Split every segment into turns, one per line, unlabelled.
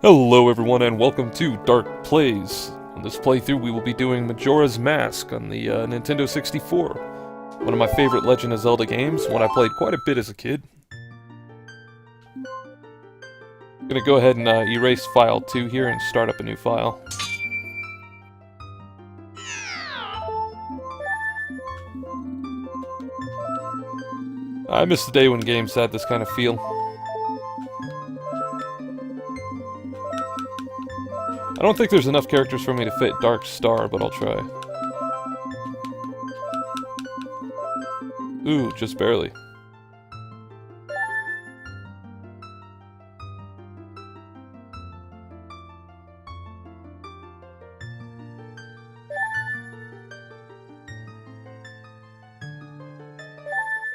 Hello everyone and welcome to Dark Plays. On this playthrough we will be doing Majora's Mask on the Nintendo 64. One of my favorite Legend of Zelda games, one I played quite a bit as a kid. I'm gonna go ahead and erase file 2 here and start up a new file. I miss the day when games had this kind of feel. I don't think there's enough characters for me to fit Dark Star, but I'll try. Ooh, just barely.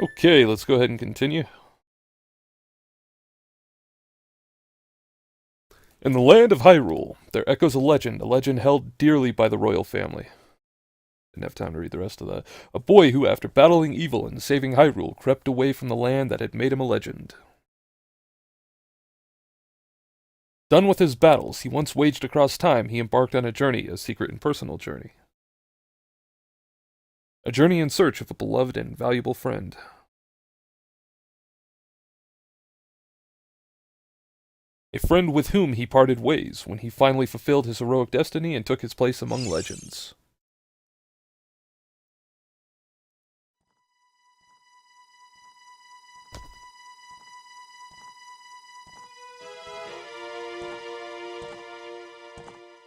Okay, let's go ahead and continue. In the land of Hyrule, there echoes a legend held dearly by the royal family. Didn't have time to read the rest of that. A boy who, after battling evil and saving Hyrule, crept away from the land that had made him a legend. Done with his battles he once waged across time, he embarked on a journey, a secret and personal journey. A journey in search of a beloved and valuable friend. A friend with whom he parted ways when he finally fulfilled his heroic destiny and took his place among legends.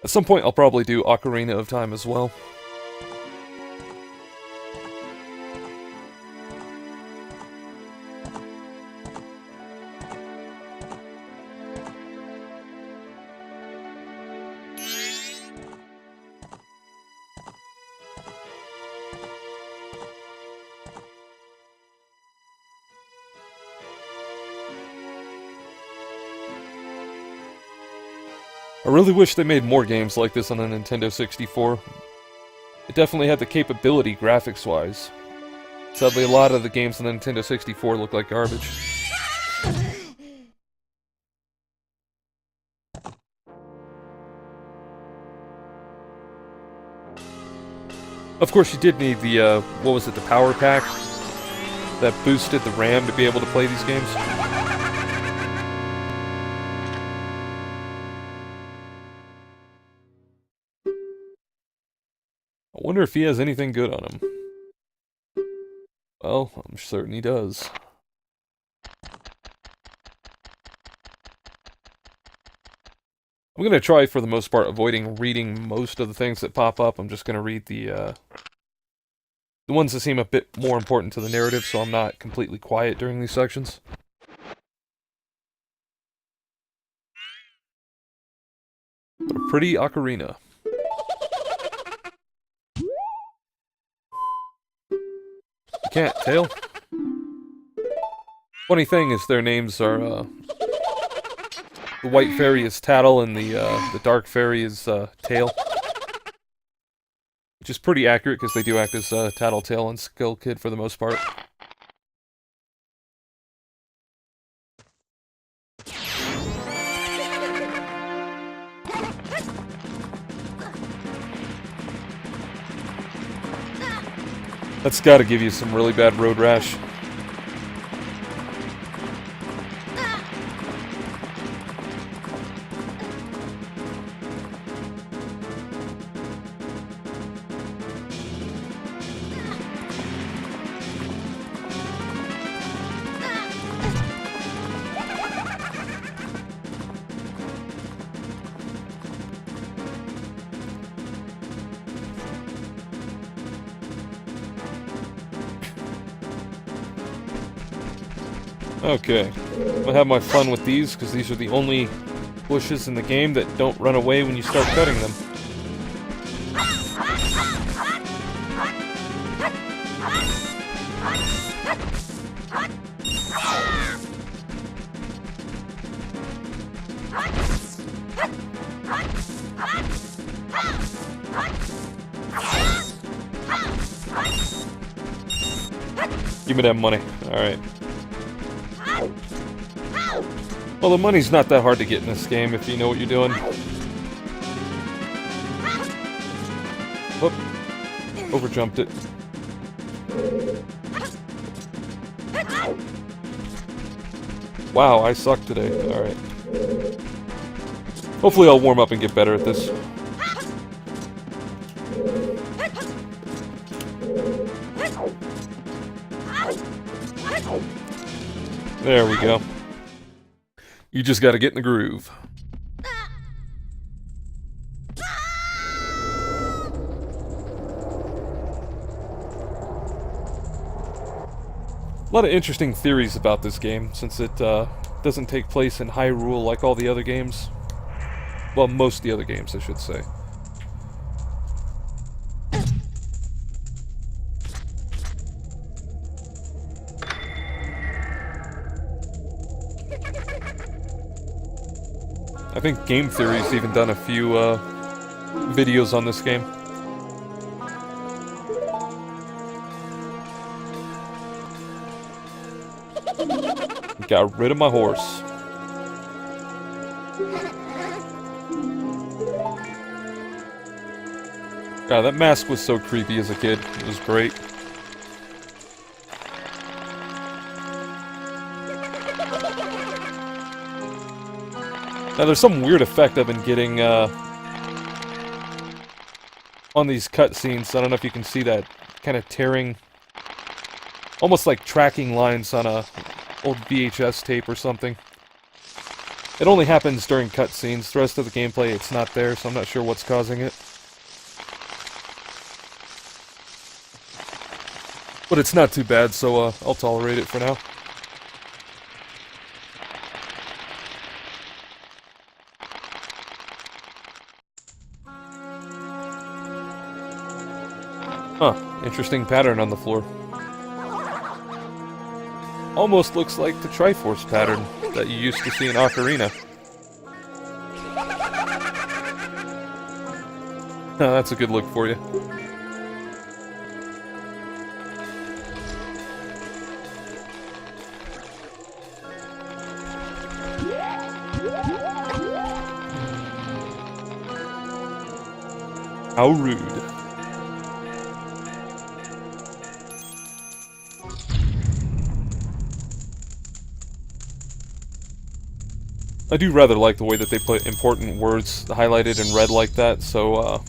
At some point I'll probably do Ocarina of Time as well. I really wish they made more games like this on the Nintendo 64. It definitely had the capability graphics-wise. Sadly, a lot of the games on the Nintendo 64 look like garbage. Of course, you did need the, what was it, the power pack? That boosted the RAM to be able to play these games. I wonder if he has anything good on him. Well, I'm certain he does. I'm gonna try, for the most part, avoiding reading most of the things that pop up. I'm just gonna read the ones that seem a bit more important to the narrative, so I'm not completely quiet during these sections. What a pretty ocarina. Can't tell. Funny thing is their names are, the white fairy is Tattle and the dark fairy is, Tail. Which is pretty accurate because they do act as, Tattletale and Skull Kid for the most part. That's gotta give you some really bad road rash. Okay, I'm gonna have my fun with these, because these are the only bushes in the game that don't run away when you start cutting them. Give me that money. Alright. Well, the money's not that hard to get in this game if you know what you're doing. Whoop. Overjumped it. Wow, I suck today. Alright. Hopefully I'll warm up and get better at this. There we go. You just gotta get in the groove. A lot of interesting theories about this game, since it doesn't take place in Hyrule like all the other games. Well, most of the other games, I should say. I think Game Theory's even done a few videos on this game. Got rid of my horse. God, that mask was so creepy as a kid. It was great. Now, there's some weird effect I've been getting on these cutscenes. I don't know if you can see that kind of tearing, almost like tracking lines on a old VHS tape or something. It only happens during cutscenes. The rest of the gameplay, it's not there, so I'm not sure what's causing it. But it's not too bad, so I'll tolerate it for now. Huh, interesting pattern on the floor. Almost looks like the Triforce pattern that you used to see in Ocarina. Oh, that's a good look for you. How rude. I do rather like the way that they put important words highlighted in red like that, so,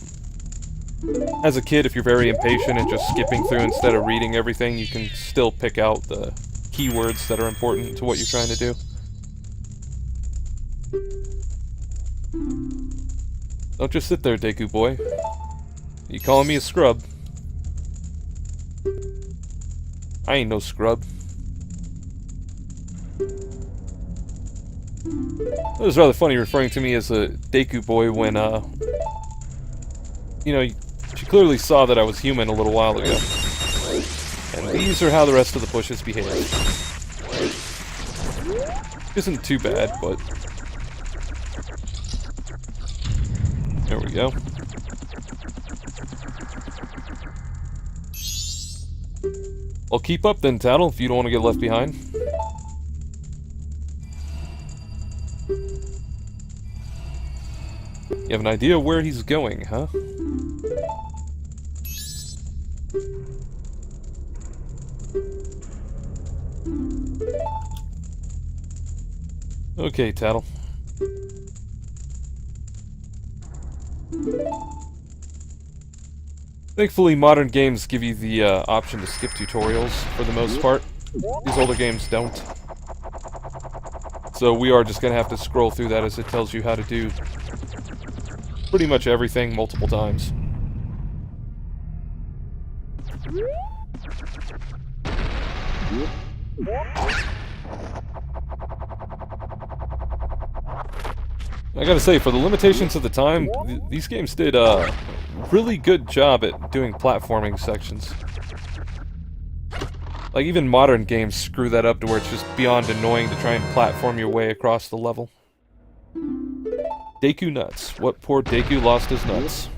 as a kid, if you're very impatient and just skipping through instead of reading everything, you can still pick out the keywords that are important to what you're trying to do. Don't just sit there, Deku boy. You calling me a scrub? I ain't no scrub. It was rather funny referring to me as a Deku boy when, you know, she clearly saw that I was human a little while ago. And these are how the rest of the bushes behave. Isn't too bad, but... There we go. Well, keep up then, Tattle, if you don't want to get left behind. You have an idea where he's going, huh? Okay, Tattle. Thankfully, modern games give you the option to skip tutorials for the most part. These older games don't. So we are just going to have to scroll through that as it tells you how to do pretty much everything multiple times. I gotta say, for the limitations of the time, these games did a really good job at doing platforming sections. Like, even modern games screw that up to where it's just beyond annoying to try and platform your way across the level. Deku nuts. What poor Deku lost his nuts.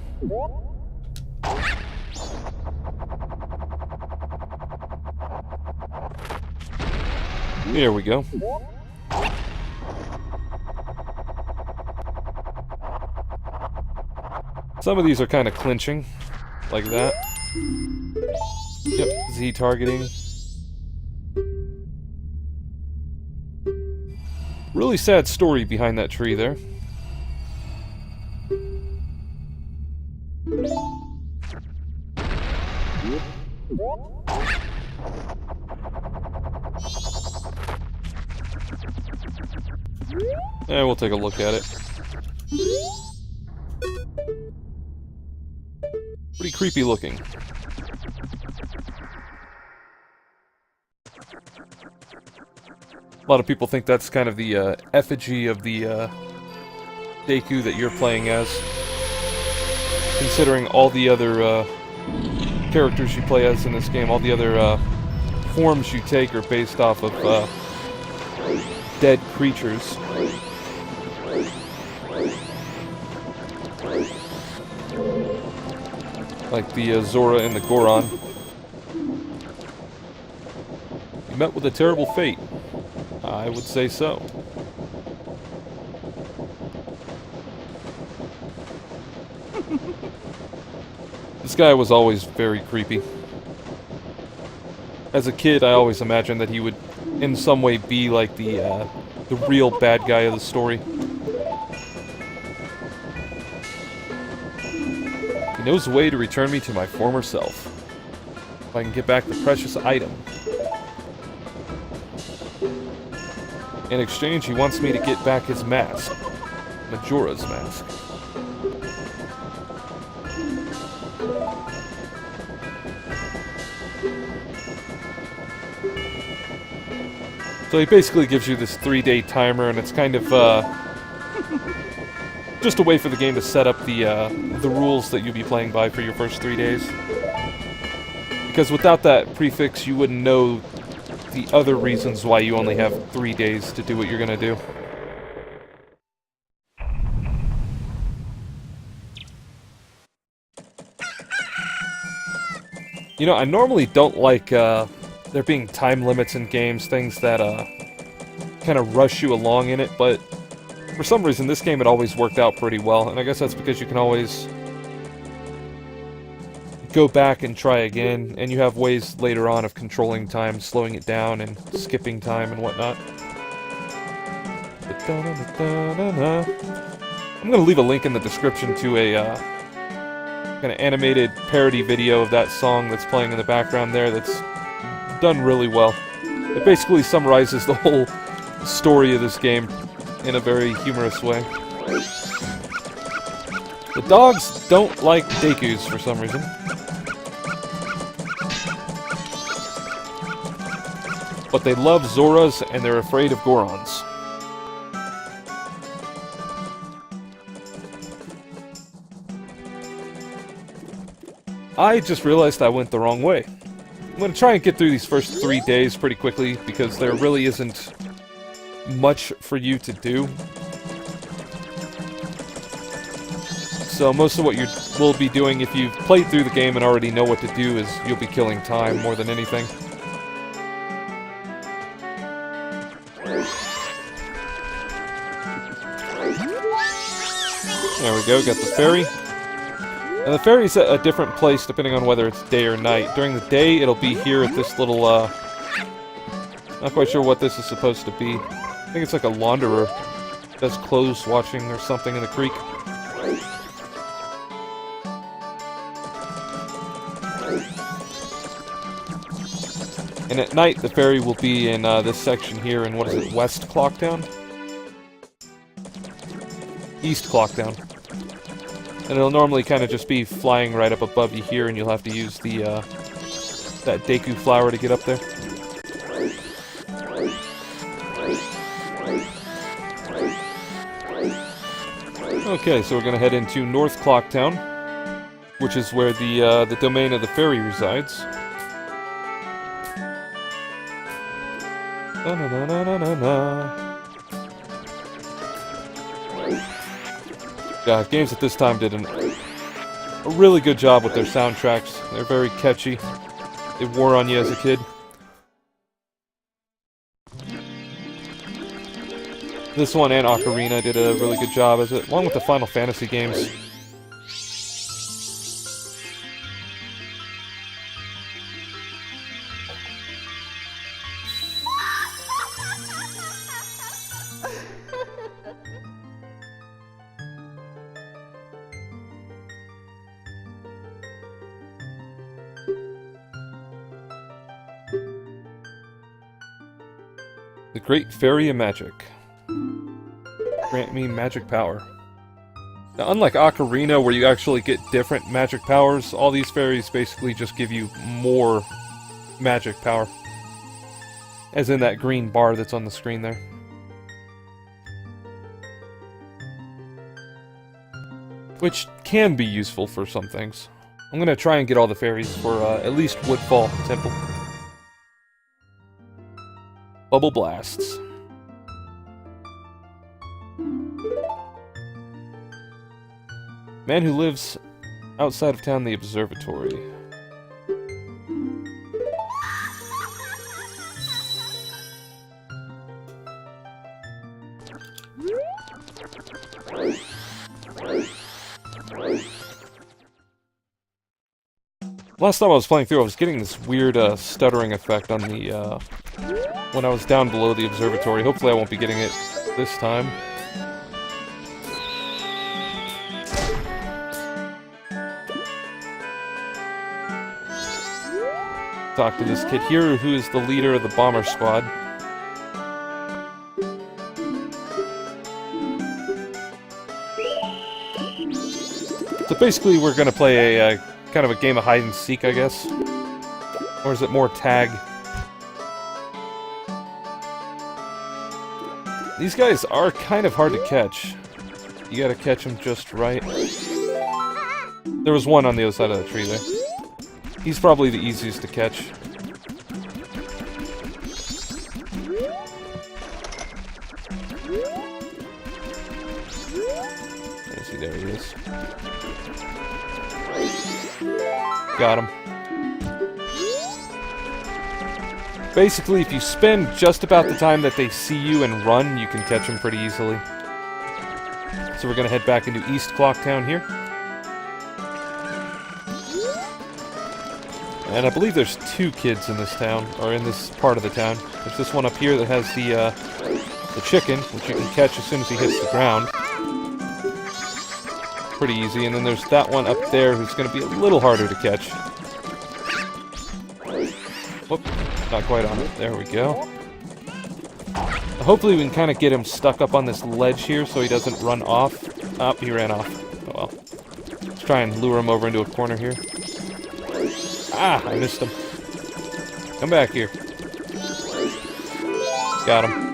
There we go. Some of these are kind of clinching, like that. Yep, Z targeting. Really sad story behind that tree there. Yeah, we'll take a look at it. Pretty creepy looking. A lot of people think that's kind of the effigy of the Deku that you're playing as. Considering all the other characters you play as in this game, all the other forms you take are based off of dead creatures. Like the Zora and the Goron. You met with a terrible fate. I would say so. This guy was always very creepy. As a kid, I always imagined that he would, in some way, be like the real bad guy of the story. He knows a way to return me to my former self. If I can get back the precious item. In exchange, he wants me to get back his mask. Majora's mask. So he basically gives you this 3-day timer, and it's kind of just a way for the game to set up the rules that you'll be playing by for your first 3 days. Because without that prefix, you wouldn't know the other reasons why you only have 3 days to do what you're gonna do. You know, I normally don't like there being time limits in games, things that kind of rush you along in it, but for some reason this game it always worked out pretty well, and I guess that's because you can always go back and try again, and you have ways later on of controlling time, slowing it down, and skipping time and whatnot. I'm gonna leave a link in the description to a kind of animated parody video of that song that's playing in the background there that's done really well. It basically summarizes the whole story of this game in a very humorous way. The dogs don't like Dekus for some reason. But they love Zoras and they're afraid of Gorons. I just realized I went the wrong way. I'm going to try and get through these first 3 days pretty quickly, because there really isn't much for you to do. So most of what you will be doing, if you've played through the game and already know what to do, is you'll be killing time more than anything. There we go, got the ferry. And the ferry's at a different place depending on whether it's day or night. During the day, it'll be here at this little, not quite sure what this is supposed to be. I think it's like a launderer that's clothes washing or something in the creek. And at night, the ferry will be in this section here in, what is it, West Clocktown? East Clocktown. And it'll normally kind of just be flying right up above you here, and you'll have to use the, that Deku flower to get up there. Okay, so we're gonna head into North Clocktown, which is where the domain of the ferry resides. Yeah, games at this time did a really good job with their soundtracks. They're very catchy. They wore on you as a kid. This one and Ocarina did a really good job as it, along with the Final Fantasy games. The Great Fairy of Magic. Grant me magic power. Now, unlike Ocarina, where you actually get different magic powers, all these fairies basically just give you more magic power. As in that green bar that's on the screen there. Which can be useful for some things. I'm gonna try and get all the fairies for at least Woodfall Temple. Bubble Blasts. Man who lives outside of town, the observatory. Last time I was playing through, I was getting this weird stuttering effect on the when I was down below the observatory. Hopefully I won't be getting it this time. Talk to this kid here, who is the leader of the bomber squad. So basically we're gonna play a kind of a game of hide and seek, I guess. Or is it more tag? These guys are kind of hard to catch. You gotta catch them just right. There was one on the other side of the tree there. He's probably the easiest to catch. There he is. Got him. Basically, if you spend just about the time that they see you and run, you can catch them pretty easily. So we're gonna head back into East Clocktown here. And I believe there's two kids in this town, or in this part of the town. There's this one up here that has the chicken, which you can catch as soon as he hits the ground. Pretty easy, and then there's that one up there who's going to be a little harder to catch. Whoop, not quite on it. There we go. Hopefully we can kind of get him stuck up on this ledge here so he doesn't run off. Oh, he ran off. Oh well. Let's try and lure him over into a corner here. Ah, I missed him. Come back here. Got him.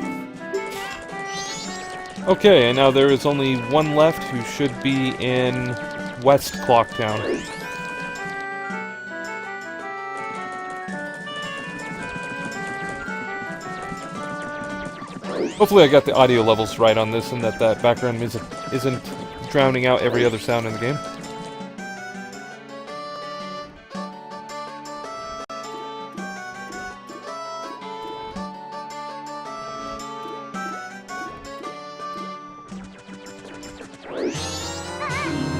Okay, and now there is only one left who should be in West Clocktown. Hopefully I got the audio levels right on this and that background music isn't drowning out every other sound in the game.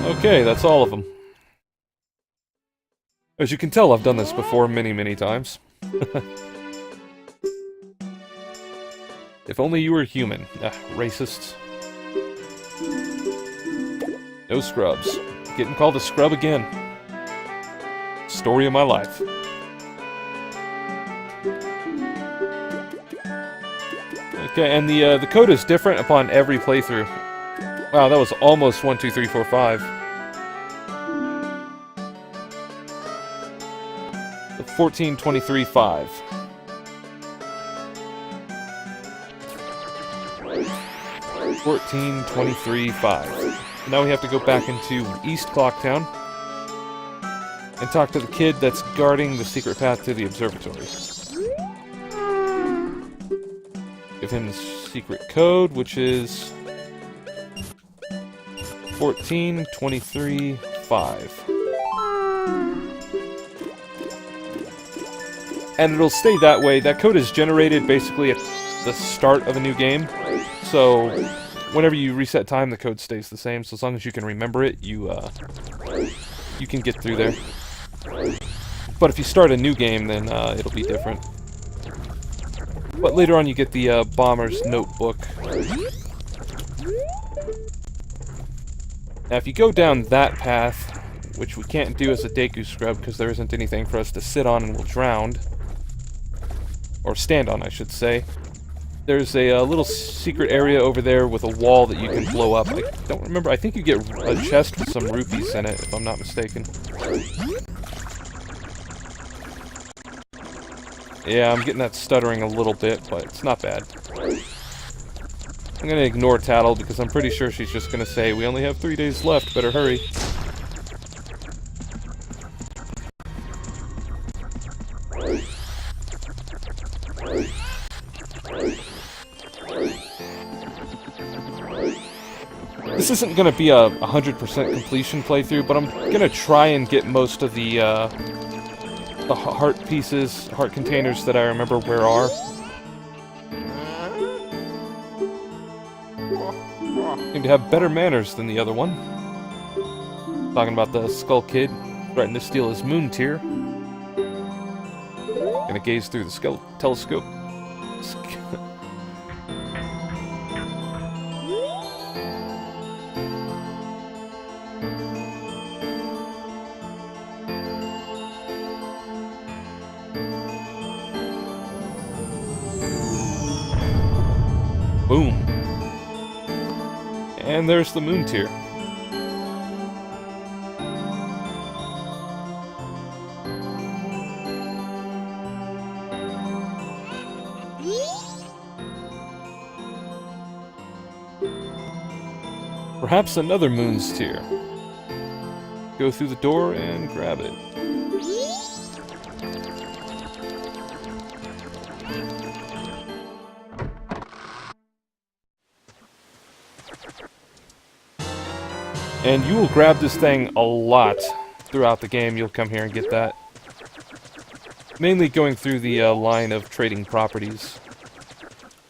Okay, that's all of them. As you can tell, I've done this before many, many times. If only you were human. Racists. No scrubs. Getting called a scrub again. Story of my life. Okay, and the code is different upon every playthrough. Wow, that was almost 1, 2, 3, 4, 5. 1423.5. Now we have to go back into East Clocktown and talk to the kid that's guarding the secret path to the observatory. Give him the secret code, which is 1423.5. And it'll stay that way. That code is generated basically at the start of a new game. So whenever you reset time, the code stays the same. So as long as you can remember it, you can get through there. But if you start a new game, then it'll be different. But later on, you get the Bomber's Notebook. Now, if you go down that path, which we can't do as a Deku Scrub because there isn't anything for us to sit on and we'll drown. Or stand on, I should say. There's a little secret area over there with a wall that you can blow up. I don't remember. I think you get a chest with some rupees in it, if I'm not mistaken. Yeah, I'm getting that stuttering a little bit, but it's not bad. I'm gonna ignore Tattle because I'm pretty sure she's just gonna say, "We only have 3 days left, better hurry." This isn't going to be a 100% completion playthrough, but I'm going to try and get most of the heart pieces, heart containers that I remember where are. Seem to have better manners than the other one. Talking about the Skull Kid, threatening to steal his moon tier. Gonna gaze through the telescope. Boom. And there's the moon tier. Perhaps another moon's tier. Go through the door and grab it. And you will grab this thing a lot throughout the game. You'll come here and get that. Mainly going through the line of trading properties,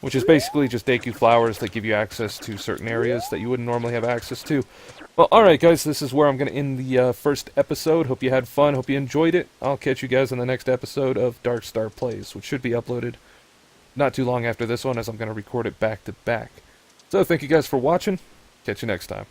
which is basically just Deku flowers that give you access to certain areas that you wouldn't normally have access to. Well, alright guys, this is where I'm going to end the first episode. Hope you had fun, hope you enjoyed it. I'll catch you guys in the next episode of Darkstar Plays, which should be uploaded not too long after this one, as I'm going to record it back to back. So thank you guys for watching. Catch you next time.